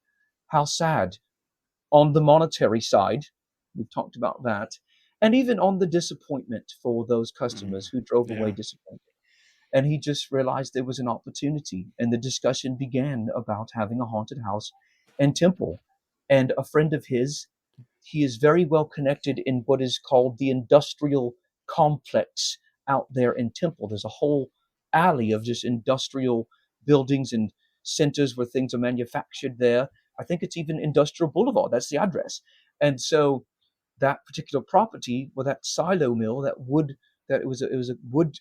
[SPEAKER 3] how sad. On the monetary side, we've talked about that, and even on the disappointment for those
[SPEAKER 2] Mhm.
[SPEAKER 3] customers who drove away
[SPEAKER 2] Yeah.
[SPEAKER 3] disappointed. And he just realized there was an opportunity, and the discussion began about having a haunted house and temple. And a friend of his, he is very well connected in what is called the industrial complex out there in Temple. There's a whole alley of just industrial buildings and centers where things are manufactured there. I think it's even Industrial Boulevard. That's the address. And so that particular property, where that silo mill, that wood, that it was a wood,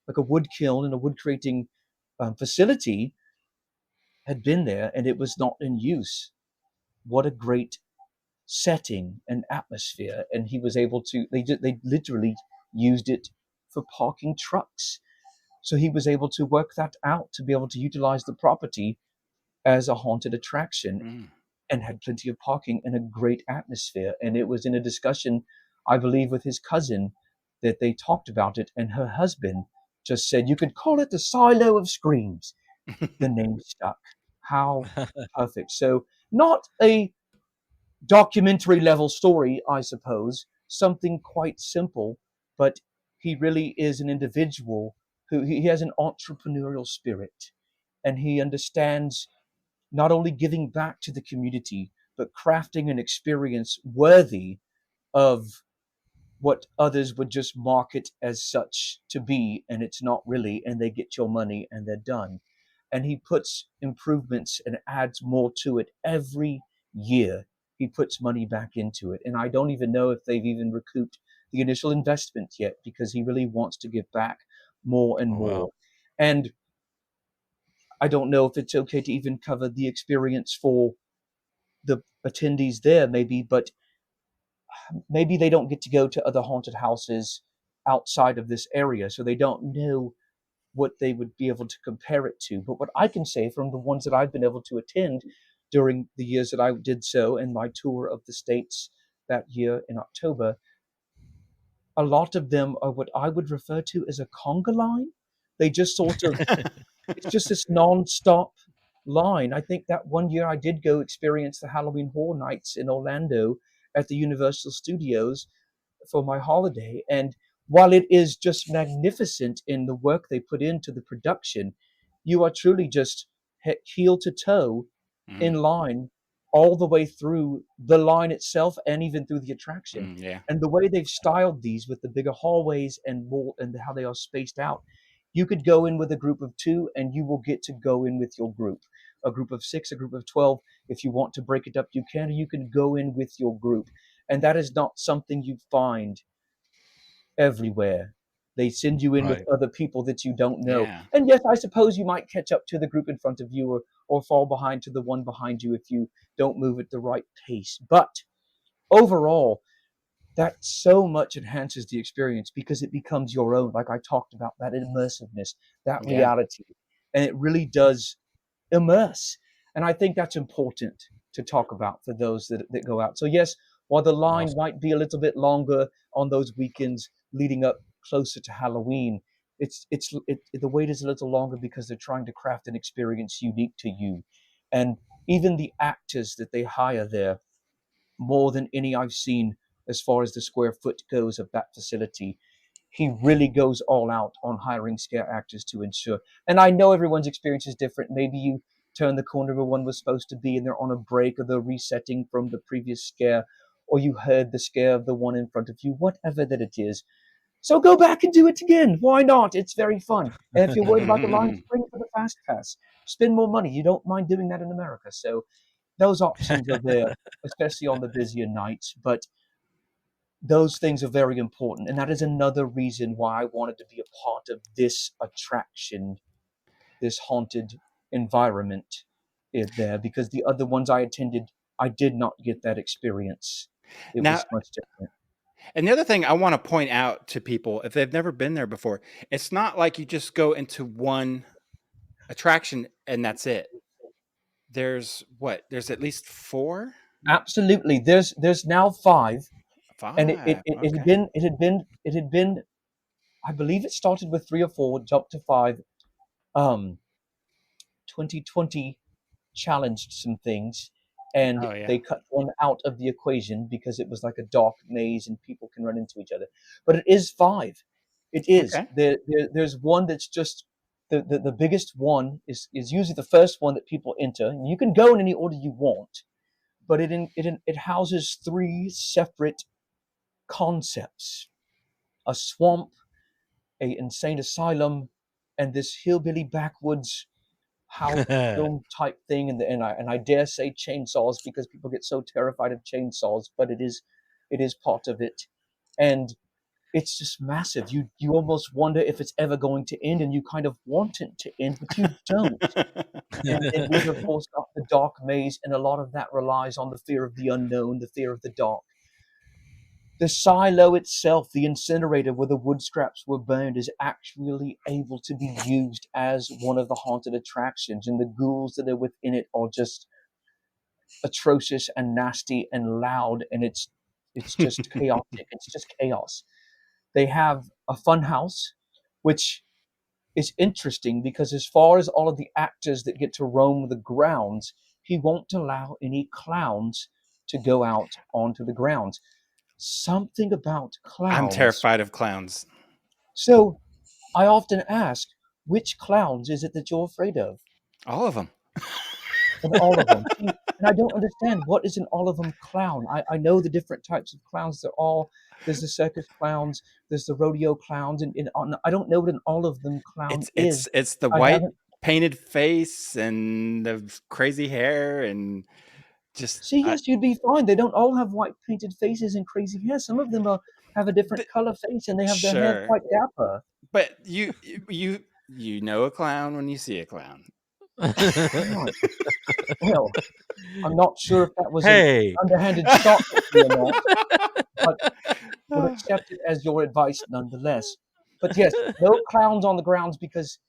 [SPEAKER 3] like a wood kiln and a wood creating facility, had been there, and it was not in use. What a great setting and atmosphere! And he was able to. They literally used it for parking trucks. So he was able to work that out to be able to utilize the property as a haunted attraction,
[SPEAKER 2] Mm.
[SPEAKER 3] and had plenty of parking and a great atmosphere. And it was in a discussion, I believe, with his cousin that they talked about it, and her husband just said, "You could call it the Silo of Screams." The name stuck. How perfect. So, not a documentary level story, I suppose, something quite simple, but he really is an individual who he has an entrepreneurial spirit, and he understands not only giving back to the community, but crafting an experience worthy of what others would just market as such to be, and it's not really, and they get your money and they're done. And he puts improvements and adds more to it every year. He puts money back into it. And I don't even know if they've even recouped the initial investment yet, because he really wants to give back more and
[SPEAKER 1] Oh, wow.
[SPEAKER 3] more. And I don't know if it's okay to even cover the experience for the attendees there, maybe, but maybe they don't get to go to other haunted houses outside of this area, so they don't know what they would be able to compare it to. But what I can say from the ones that I've been able to attend during the years that I did so in my tour of the States that year in October, a lot of them are what I would refer to as a conga line, They just sort of, it's just this non-stop line. I think that one year I did go experience the Halloween Horror Nights in Orlando at the Universal Studios for my holiday. And while it is just magnificent in the work they put into the production, you are truly just heel to toe in
[SPEAKER 2] Mm,
[SPEAKER 3] line all the way through the line itself and even through the attraction.
[SPEAKER 2] yeah.
[SPEAKER 3] And the way they've styled these with the bigger hallways and more and how they are spaced out, you could go in with a group of two and you will get to go in with your group. A group of six, a group of 12. If you want to break it up, you can, or you can go in with your group. And that is not something you find everywhere. They send you in with
[SPEAKER 1] Right.
[SPEAKER 3] other people that you don't know.
[SPEAKER 2] Yeah.
[SPEAKER 3] And yes, I suppose you might catch up to the group in front of you or fall behind to the one behind you if you don't move at the right pace. But overall, that so much enhances the experience because it becomes your own. Like I talked about, that immersiveness, that
[SPEAKER 2] Yeah.
[SPEAKER 3] reality. And it really does immerse. And I think that's important to talk about for those that go out. So, yes, while the line
[SPEAKER 1] Awesome.
[SPEAKER 3] might be a little bit longer on those weekends leading up closer to Halloween, the wait is a little longer because they're trying to craft an experience unique to you. And even the actors that they hire there, more than any I've seen as far as the square foot goes of that facility, he really goes all out on hiring scare actors to ensure. And I know everyone's experience is different. Maybe you turn the corner where one was supposed to be and they're on a break or they're resetting from the previous scare, or you heard the scare of the one in front of you, whatever that it is. So go back and do it again. Why not? It's very fun. And if you're worried about the line, spring for the fast pass. Spend more money. You don't mind doing that in America. So those options are there, especially on the busier nights. But those things are very important. And that is another reason why I wanted to be a part of this attraction, this haunted environment there, because the other ones I attended, I did not get that experience. It
[SPEAKER 2] Now,
[SPEAKER 3] was much different.
[SPEAKER 2] and the other thing I want to point out to people, if they've never been there before, it's not like you just go into one attraction and that's it. There's what? There's at least four?
[SPEAKER 3] Absolutely. There's now five. And
[SPEAKER 2] Five. Okay.
[SPEAKER 3] it had been, I believe it started with three or four, jumped to five. 2020 challenged some things and
[SPEAKER 2] Oh yeah.
[SPEAKER 3] they cut one out of the equation because it was like a dark maze and people can run into each other. But it is five. It is.
[SPEAKER 2] Okay.
[SPEAKER 3] There's one that's just the biggest one is usually the first one that people enter. And you can go in any order you want, but it houses three separate concepts: a swamp, a insane asylum, and this hillbilly backwoods house film type thing, and I dare say chainsaws because people get so terrified of chainsaws, but it is part of it, and it's just massive. You almost wonder if it's ever going to end, and you kind of want it to end, but you don't. And then we've of course got the dark maze, and a lot of that relies on the fear of the unknown, the fear of the dark. The silo itself, the incinerator where the wood scraps were burned, is actually able to be used as one of the haunted attractions, and the ghouls that are within it are just atrocious and nasty and loud, and it's just chaotic. It's just chaos. They have a fun house, which is interesting because as far as all of the actors that get to roam the grounds, he won't allow any clowns to go out onto the grounds. Something about
[SPEAKER 2] I'm
[SPEAKER 3] clowns.
[SPEAKER 2] terrified of clowns.
[SPEAKER 3] So I often ask, which clowns is it that you're afraid of?
[SPEAKER 2] All of them.
[SPEAKER 3] And all of them. See, and I don't understand what is an all of them clown. I know the different types of clowns. There's the circus clowns, there's the rodeo clowns, and I don't know what an all of them clown
[SPEAKER 2] It's
[SPEAKER 3] is.
[SPEAKER 2] it's it's the
[SPEAKER 3] I
[SPEAKER 2] white
[SPEAKER 3] haven't.
[SPEAKER 2] painted face and the crazy hair and just
[SPEAKER 3] See, yes, you'd be fine. They don't all have white painted faces and crazy hair. Some of them have a different color face and they have their hair
[SPEAKER 2] sure.
[SPEAKER 3] quite dapper.
[SPEAKER 2] But you know a clown when you see a clown.
[SPEAKER 3] Right. Well, I'm not sure if that was an
[SPEAKER 1] Hey.
[SPEAKER 3] underhanded shot at me or not, but will accept it as your advice nonetheless. But yes, no clowns on the grounds because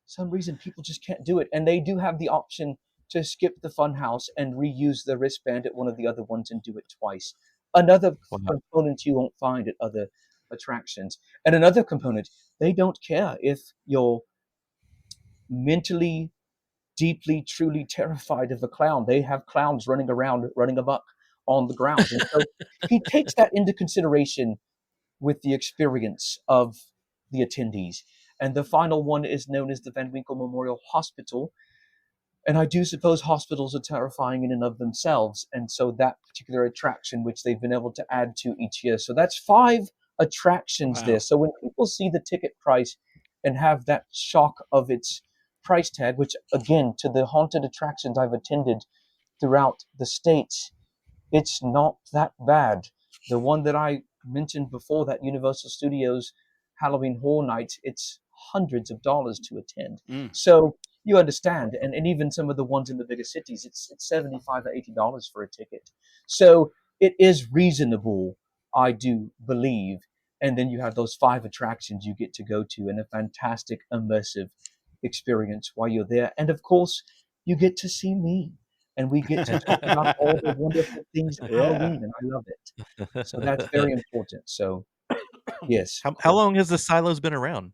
[SPEAKER 3] some reason people just can't do it. And they do have the option to skip the fun house and reuse the wristband at one of the other ones and do it twice. Another
[SPEAKER 1] Wow.
[SPEAKER 3] component you won't find at other attractions. And another component, they don't care if your mentally, deeply, truly terrified of a clown. They have clowns running around, running amok on the grounds. And so he takes that into consideration with the experience of the attendees. And the final one is known as the Van Winkle Memorial Hospital. And I do suppose hospitals are terrifying in and of themselves. And so that particular attraction, which they've been able to add to each year. So that's 5 attractions there.
[SPEAKER 2] Wow.
[SPEAKER 3] So when people see the ticket price and have that shock of its price tag, which again, to the haunted attractions I've attended throughout the States, it's not that bad. The one that I mentioned before, that Universal Studios Halloween Horror Nights, it's hundreds of dollars to attend.
[SPEAKER 2] Mm.
[SPEAKER 3] So you understand, and even some of the ones in the bigger cities, it's $75 or $80 for a ticket. So it is reasonable, I do believe. And then you have those 5 attractions you get to go to, and a fantastic immersive experience while you're there. And of course, you get to see me, and we get to talk about all the wonderful things of
[SPEAKER 2] Yeah.
[SPEAKER 3] Halloween, and I love it. So that's very important. So yes,
[SPEAKER 1] How long has the silos been around?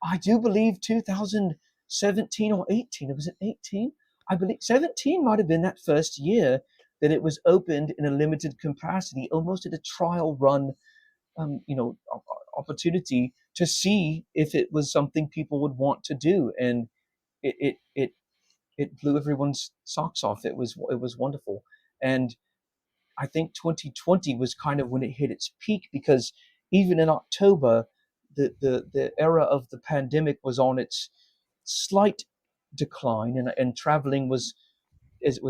[SPEAKER 3] I do believe 2017 or 18. Was it 18? I believe 17 might have been that first year that it was opened in a limited capacity, almost at a trial run, opportunity to see if it was something people would want to do, and it it it it blew everyone's socks off. It was wonderful, and I think 2020 was kind of when it hit its peak, because even in October, the era of the pandemic was on its slight decline, and traveling was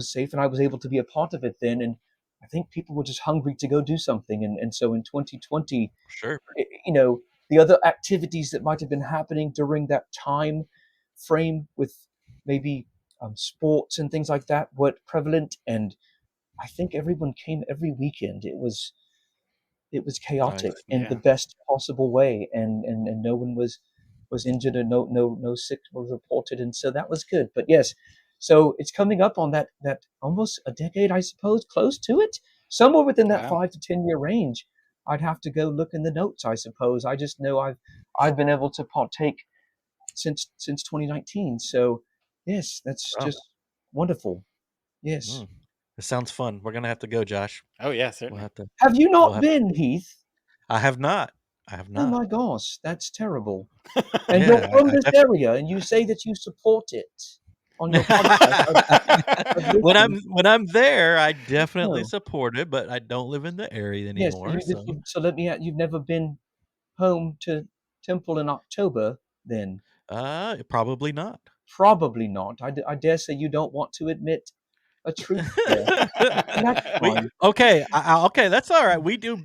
[SPEAKER 3] safe, and I was able to be a part of it then. And I think people were just hungry to go do something, and so in 2020,
[SPEAKER 1] Sure.
[SPEAKER 3] you know, the other activities that might have been happening during that time frame with maybe sports and things like that weren't prevalent, and I think everyone came every weekend. It was chaotic
[SPEAKER 1] Nice.
[SPEAKER 3] in the
[SPEAKER 2] Yeah.
[SPEAKER 3] best possible way, and no one was injured, or no sick was reported, and so that was good. But yes, so it's coming up on that almost a decade, I suppose, close to it, somewhere within that
[SPEAKER 2] Wow.
[SPEAKER 3] 5 to 10 year range. I'd have to go look in the notes, I suppose. I just know I've been able to partake since 2019. So yes, that's
[SPEAKER 1] Wow.
[SPEAKER 3] just wonderful. Yes.
[SPEAKER 1] Mm. It sounds fun. We're gonna have to go, Josh.
[SPEAKER 2] Oh yeah,
[SPEAKER 1] We'll
[SPEAKER 2] certainly.
[SPEAKER 1] have to.
[SPEAKER 3] Have you
[SPEAKER 1] We'll
[SPEAKER 3] not
[SPEAKER 1] have to.
[SPEAKER 3] been, Heath?
[SPEAKER 1] I have not. I have
[SPEAKER 3] Oh
[SPEAKER 1] not.
[SPEAKER 3] my gosh, that's terrible. And you're
[SPEAKER 1] Yeah,
[SPEAKER 3] from
[SPEAKER 1] I
[SPEAKER 3] this area, and you say that you support it on your podcast. I've listened.
[SPEAKER 1] when I'm there, I definitely
[SPEAKER 3] Oh,
[SPEAKER 1] support it, but I don't live in the area
[SPEAKER 3] yes. So
[SPEAKER 1] anymore. So,
[SPEAKER 3] let me. You've never been home to Temple in October, then?
[SPEAKER 1] probably not.
[SPEAKER 3] Probably not. I dare say you don't want to admit a truth there, and that's
[SPEAKER 1] We
[SPEAKER 3] fine.
[SPEAKER 1] okay, okay, that's all right. We do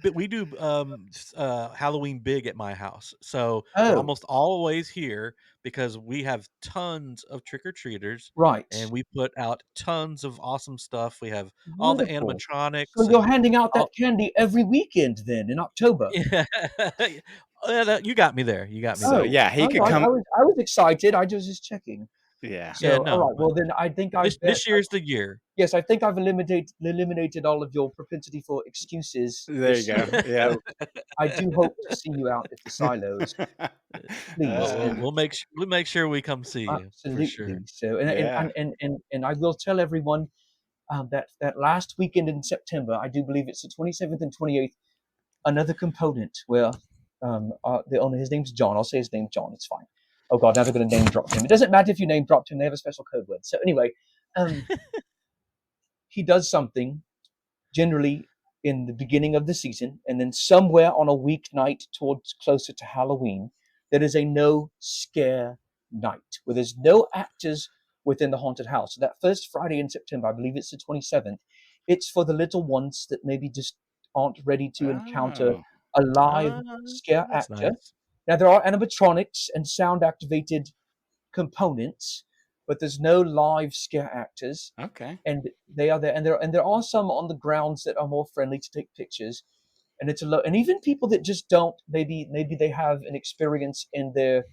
[SPEAKER 1] Halloween big at my house. So, we're
[SPEAKER 3] Oh,
[SPEAKER 1] almost always here because we have tons of trick-or-treaters,
[SPEAKER 3] right.
[SPEAKER 1] and we put out tons of awesome stuff. We have all the
[SPEAKER 3] Wonderful. So
[SPEAKER 1] animatronics
[SPEAKER 3] you're
[SPEAKER 1] and
[SPEAKER 3] handing out
[SPEAKER 1] all.
[SPEAKER 3] that candy every weekend then in October?
[SPEAKER 1] Yeah. You got me there, you got me
[SPEAKER 2] So
[SPEAKER 1] there.
[SPEAKER 3] Oh,
[SPEAKER 2] yeah, he
[SPEAKER 3] all
[SPEAKER 2] could
[SPEAKER 3] right.
[SPEAKER 2] come.
[SPEAKER 3] I was excited. I was just checking.
[SPEAKER 2] Yeah.
[SPEAKER 1] Yeah,
[SPEAKER 3] So, all
[SPEAKER 1] no,
[SPEAKER 3] right. Well, then I think
[SPEAKER 1] this this year's the year.
[SPEAKER 3] yes, I think I've eliminated all of your propensity for excuses
[SPEAKER 2] There you
[SPEAKER 3] this
[SPEAKER 2] go.
[SPEAKER 3] year.
[SPEAKER 2] Yeah.
[SPEAKER 3] So I do hope to see you out at the silos, please.
[SPEAKER 1] We'll
[SPEAKER 3] And
[SPEAKER 1] we'll make sure we come see you for
[SPEAKER 3] absolutely.
[SPEAKER 1] sure.
[SPEAKER 3] So,
[SPEAKER 2] Yeah.
[SPEAKER 3] and I will tell everyone that last weekend in September, I do believe it's the 27th and 28th, another component where the owner, his name's John. I'll say his name, John. It's fine. Oh God, now they're going to name drop him. It doesn't matter if you name dropped him; they have a special code word. So anyway, um, he does something generally in the beginning of the season, and then somewhere on a weeknight towards closer to Halloween, there is a no scare night where there's no actors within the haunted house. So that first Friday in September, I believe it's the 27th, it's for the little ones that maybe just aren't ready to encounter
[SPEAKER 2] Oh.
[SPEAKER 3] a live
[SPEAKER 1] Uh,
[SPEAKER 3] scare
[SPEAKER 1] that's
[SPEAKER 3] actor.
[SPEAKER 1] nice.
[SPEAKER 3] Now, there are animatronics and sound activated components, but there's no live scare actors,
[SPEAKER 2] Okay.
[SPEAKER 3] and they are there, and there are some on the grounds that are more friendly to take pictures, and it's a low, and even people that just don't, maybe they have an experience in their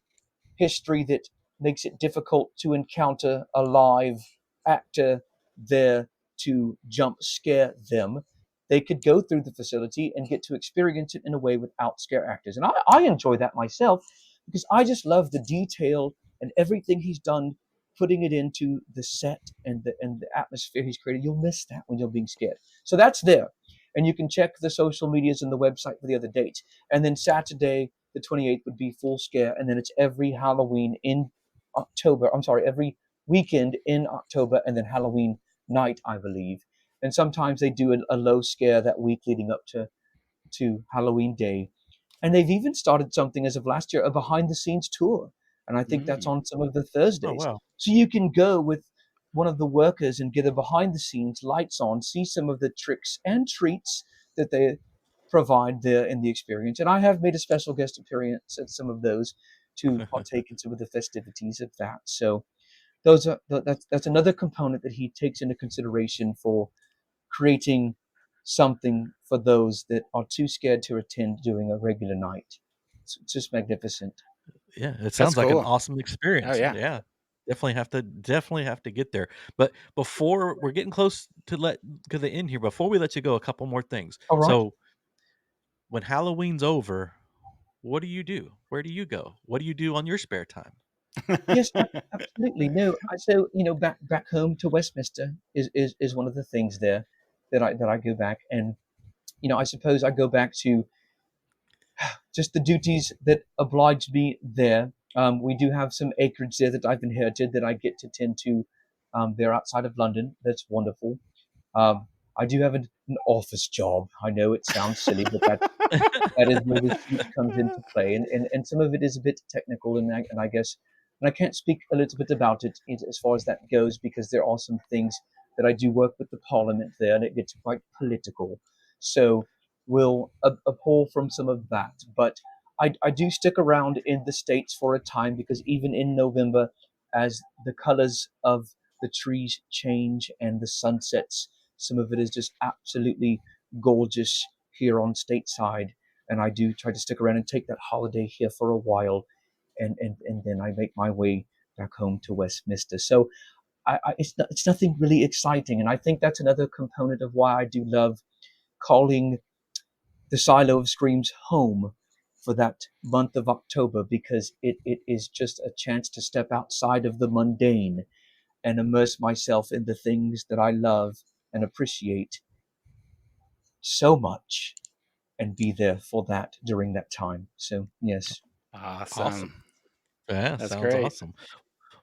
[SPEAKER 3] history that makes it difficult to encounter a live actor there to jump scare them. They could go through the facility and get to experience it in a way without scare actors. And I enjoy that myself, because I just love the detail and everything he's done, putting it into the set and the atmosphere he's created. You'll miss that when you're being scared. So that's there, and you can check the social medias and the website for the other dates. And then Saturday, the 28th, would be Full Scare, and then it's every Halloween in October. I'm sorry, every weekend in October, and then Halloween night, I believe. And sometimes they do a low scare that week leading up to Halloween Day. And they've even started something as of last year, a behind the scenes tour. And I think that's
[SPEAKER 2] Mm.
[SPEAKER 3] on some of the
[SPEAKER 1] Oh,
[SPEAKER 3] Thursdays.
[SPEAKER 1] wow.
[SPEAKER 3] So you can go with one of the workers and get a behind the scenes, lights on, see some of the tricks and treats that they provide there in the experience. And I have made a special guest appearance at some of those to partake in some of the festivities of that. So that's another component that he takes into consideration for creating something for those that are too scared to attend during a regular night. It's just magnificent.
[SPEAKER 1] Yeah, it
[SPEAKER 2] That's
[SPEAKER 1] sounds like an
[SPEAKER 2] cool.
[SPEAKER 1] awesome
[SPEAKER 2] Oh
[SPEAKER 1] experience.
[SPEAKER 2] yeah.
[SPEAKER 1] Yeah. Definitely have to get there. But before we're getting close to the end here, before we let you go, a couple more things.
[SPEAKER 3] All right.
[SPEAKER 1] So, when Halloween's over, what do you do? Where do you go? What do you do on your spare time?
[SPEAKER 3] Yes, absolutely. No, so back home to Westminster is one of the things there that I go back, and I suppose I go back to just the duties that oblige me there. We do have some acreage there that I've inherited that I get to tend to. They're outside of London. That's wonderful. Um, I do have an office job. I know it sounds silly, but that is where the suit comes into play, and some of it is a bit technical, and I guess, and I can't speak a little bit about it as far as that goes, because there are some things that I do work with the Parliament there, and it gets quite political. So we'll abhor from some of that, but I do stick around in the States for a time, because even in November, as the colors of the trees change and the sunsets, some of it is just absolutely gorgeous here on stateside, and I do try to stick around and take that holiday here for a while, and then I make my way back home to Westminster. So it's nothing really exciting, and I think that's another component of why I do love calling the Silo of Screams home for that month of October, because it is just a chance to step outside of the mundane and immerse myself in the things that I love and appreciate so much, and be there for that during that time. So yes,
[SPEAKER 1] Awesome.
[SPEAKER 2] Awesome.
[SPEAKER 1] Yeah,
[SPEAKER 2] That's
[SPEAKER 1] sounds
[SPEAKER 2] great.
[SPEAKER 1] awesome.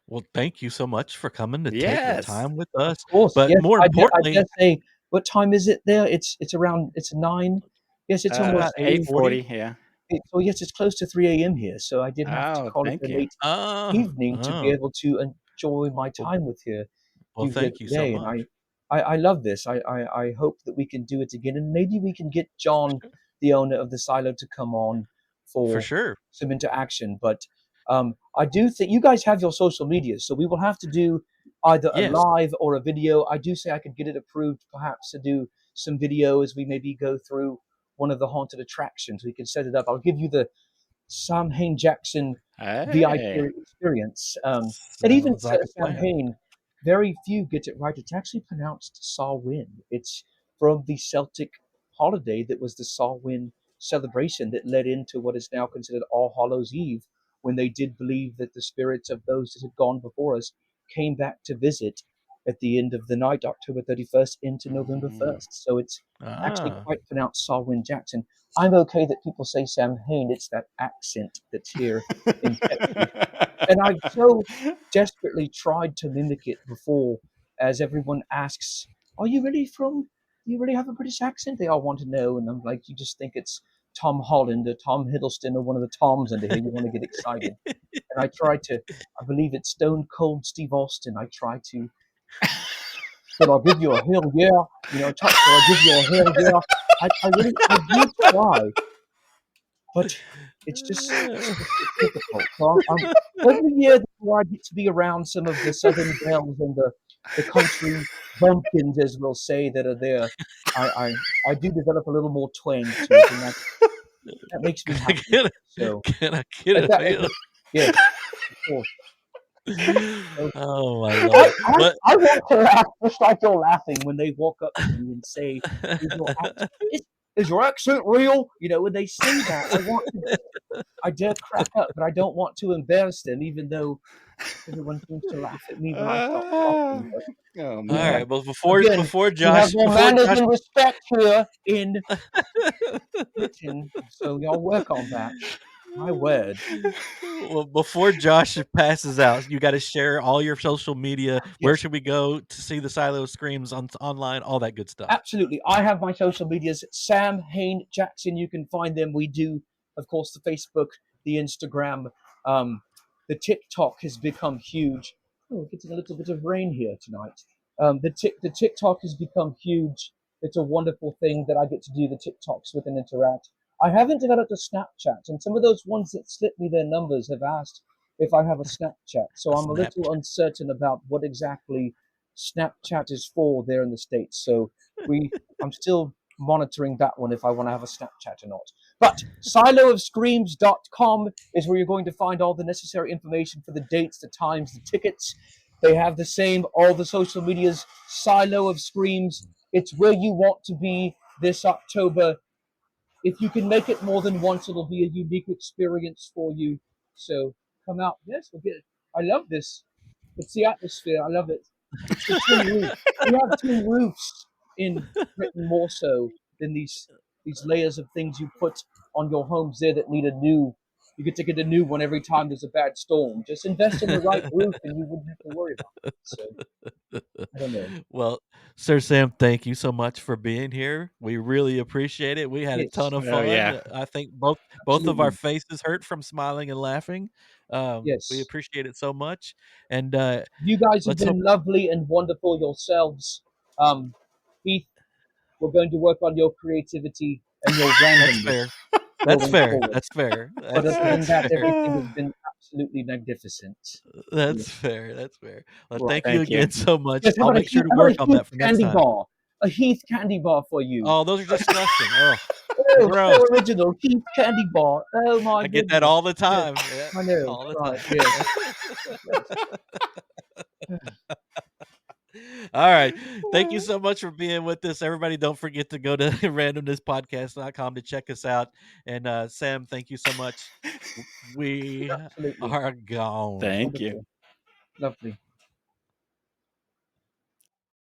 [SPEAKER 1] Well, thank you so much for coming to take the
[SPEAKER 2] Yes.
[SPEAKER 1] time with
[SPEAKER 3] of
[SPEAKER 1] us.
[SPEAKER 3] course,
[SPEAKER 1] But
[SPEAKER 3] yes.
[SPEAKER 1] more
[SPEAKER 3] I
[SPEAKER 1] importantly,
[SPEAKER 3] dare say, what time is it there? It's around, it's 9. Yes, it's
[SPEAKER 1] it's about
[SPEAKER 3] almost
[SPEAKER 1] 8:40.
[SPEAKER 2] 8:40. Yeah.
[SPEAKER 3] oh yes, it's close to 3 a.m. here. So I did have to
[SPEAKER 2] Oh,
[SPEAKER 3] call it
[SPEAKER 2] thank
[SPEAKER 3] a
[SPEAKER 2] you.
[SPEAKER 3] late
[SPEAKER 1] Oh,
[SPEAKER 3] evening to be
[SPEAKER 1] oh.
[SPEAKER 3] able to enjoy my
[SPEAKER 1] Well
[SPEAKER 3] time with
[SPEAKER 1] well,
[SPEAKER 3] you here
[SPEAKER 1] thank you so
[SPEAKER 3] today. And
[SPEAKER 1] much.
[SPEAKER 3] I love this. I hope that we can do it again, and maybe we can get
[SPEAKER 1] For
[SPEAKER 3] John,
[SPEAKER 1] sure.
[SPEAKER 3] the owner of the silo, to come on
[SPEAKER 1] For
[SPEAKER 3] for
[SPEAKER 1] sure.
[SPEAKER 3] some interaction. But I do think you guys have your social media, so we will have to do either a
[SPEAKER 1] Yes,
[SPEAKER 3] live or a video. I do say I could get it approved, perhaps, to do some video as we maybe go through one of the haunted attractions. We can set it up. I'll give you the Sam Hain Jackson VIP
[SPEAKER 2] Hey.
[SPEAKER 3] experience. And even
[SPEAKER 1] sounds like a
[SPEAKER 3] Sam
[SPEAKER 1] plan.
[SPEAKER 3] Hain, very few get it right. It's actually pronounced Samhain. It's from the Celtic holiday that was the Samhain celebration that led into what is now considered All Hallows Eve, when they did believe that the spirits of those that had gone before us came back to visit at the end of the night, October 31st into November
[SPEAKER 2] Mm.
[SPEAKER 3] 1st. So it's actually
[SPEAKER 1] Ah.
[SPEAKER 3] quite pronounced Samhain Jackson. I'm okay that people say Sam Hain. It's that accent that's here in Texas. And I've so desperately tried to mimic it before, as everyone asks, "Are you really from? Do you really have a British accent?" They all want to know, and I'm like, "You just think it's Tom Holland or Tom Hiddleston or one of the Toms under here. You want to get excited." And I try to, I believe it's Stone Cold Steve Austin. I try to, but I'll give you a hell yeah, touch, but I'll give you a hell yeah. I do try, but it's difficult. So every year before I get to be around some of the Southern belles and the country bumpkins, as we'll say, that are there, I, I I do develop a little more twang to it, and that makes me happy.
[SPEAKER 1] Can I
[SPEAKER 3] So
[SPEAKER 1] can I get
[SPEAKER 3] at
[SPEAKER 1] a
[SPEAKER 3] that,
[SPEAKER 1] feel?
[SPEAKER 3] yes, of course. So
[SPEAKER 1] Oh, I love it. But
[SPEAKER 3] I want to laugh just like you're laughing when they walk up to me and say, with your accent, is your accent real? You know, when they say that, I dare crack up, but I don't want to embarrass them, even though everyone seems to laugh at me when I start
[SPEAKER 2] Ah,
[SPEAKER 3] talking. But
[SPEAKER 2] oh
[SPEAKER 1] All
[SPEAKER 3] yeah,
[SPEAKER 2] man.
[SPEAKER 1] right. Well,
[SPEAKER 3] again, we have more
[SPEAKER 1] Before
[SPEAKER 3] manners
[SPEAKER 1] Josh
[SPEAKER 3] and respect here in Britain, so y'all work on that. My word.
[SPEAKER 1] well, before Josh passes out, you got to share all your social media. Where
[SPEAKER 3] Yes,
[SPEAKER 1] should we go to see the Silo Screams online? All that good stuff.
[SPEAKER 3] absolutely. I have my social medias, Sam Hain Jackson. You can find them. We do, of course, the Facebook, the Instagram, um, the TikTok has become huge. Oh, we're getting a little bit of rain here tonight. The TikTok has become huge. It's a wonderful thing that I get to do the TikToks with and interact. I haven't developed a Snapchat, and some of those ones that slip me their numbers have asked if I have a Snapchat. So
[SPEAKER 1] A
[SPEAKER 3] I'm a little
[SPEAKER 1] Snapchat.
[SPEAKER 3] uncertain about what exactly Snapchat is for there in the States. So I'm still monitoring that one if I want to have a Snapchat or not. But siloofscreams.com is where you're going to find all the necessary information for the dates, the times, the tickets. They have the same, all the social medias, Silo of Screams. It's where you want to be this October. If you can make it more than once, it'll be a unique experience for you. So come out. Yes, we'll get it. I love this. It's the atmosphere. I love it. It's the tin roof. We have tin roofs in Britain more so than these layers of things you put on your homes there that need a new. You get to get a new one every time there's a bad storm. Just invest in the right roof, and you wouldn't have to worry about it. So I don't know.
[SPEAKER 1] Well, Sir Sam, thank you so much for being here. We really appreciate it. We had a ton
[SPEAKER 3] Yes,
[SPEAKER 1] of
[SPEAKER 2] Oh
[SPEAKER 1] fun.
[SPEAKER 2] yeah.
[SPEAKER 1] I think both of our
[SPEAKER 3] absolutely.
[SPEAKER 1] faces hurt from smiling and laughing. We
[SPEAKER 3] Yes.
[SPEAKER 1] appreciate it so much, and
[SPEAKER 3] You guys have
[SPEAKER 1] let's hope
[SPEAKER 3] been lovely and wonderful yourselves. Heath, we're going to work on your creativity and your
[SPEAKER 1] that's fair.
[SPEAKER 3] randomness
[SPEAKER 1] That's
[SPEAKER 3] going
[SPEAKER 1] fair.
[SPEAKER 3] forward.
[SPEAKER 1] That's fair.
[SPEAKER 3] But
[SPEAKER 1] That's
[SPEAKER 3] other than
[SPEAKER 1] that's
[SPEAKER 3] that,
[SPEAKER 1] fair.
[SPEAKER 3] everything has been absolutely magnificent. Yeah,
[SPEAKER 1] That's fair. That's fair. Well,
[SPEAKER 3] right.
[SPEAKER 1] thank you
[SPEAKER 2] Thank you.
[SPEAKER 1] again so much.
[SPEAKER 3] Yes,
[SPEAKER 1] I'll make sure to
[SPEAKER 3] how about
[SPEAKER 1] work
[SPEAKER 3] a
[SPEAKER 1] on
[SPEAKER 3] Heath
[SPEAKER 1] that for next
[SPEAKER 3] candy
[SPEAKER 1] time.
[SPEAKER 3] bar? A Heath candy bar for you.
[SPEAKER 1] Oh, those are disgusting. Oh,
[SPEAKER 3] Oh,
[SPEAKER 1] gross.
[SPEAKER 3] so original. Heath candy bar. Oh my
[SPEAKER 1] I get that
[SPEAKER 3] goodness.
[SPEAKER 1] all the
[SPEAKER 3] Yes,
[SPEAKER 1] time. Yeah,
[SPEAKER 3] I know.
[SPEAKER 1] all the
[SPEAKER 3] Right.
[SPEAKER 1] time.
[SPEAKER 3] Yes. Yes.
[SPEAKER 1] All right. Thank you so much for being with us. Everybody, don't forget to go to randomnesspodcast.com to check us out. And Sam, thank you so much. We
[SPEAKER 3] Absolutely.
[SPEAKER 1] are gone.
[SPEAKER 2] Thank you.
[SPEAKER 3] Wonderful. Lovely.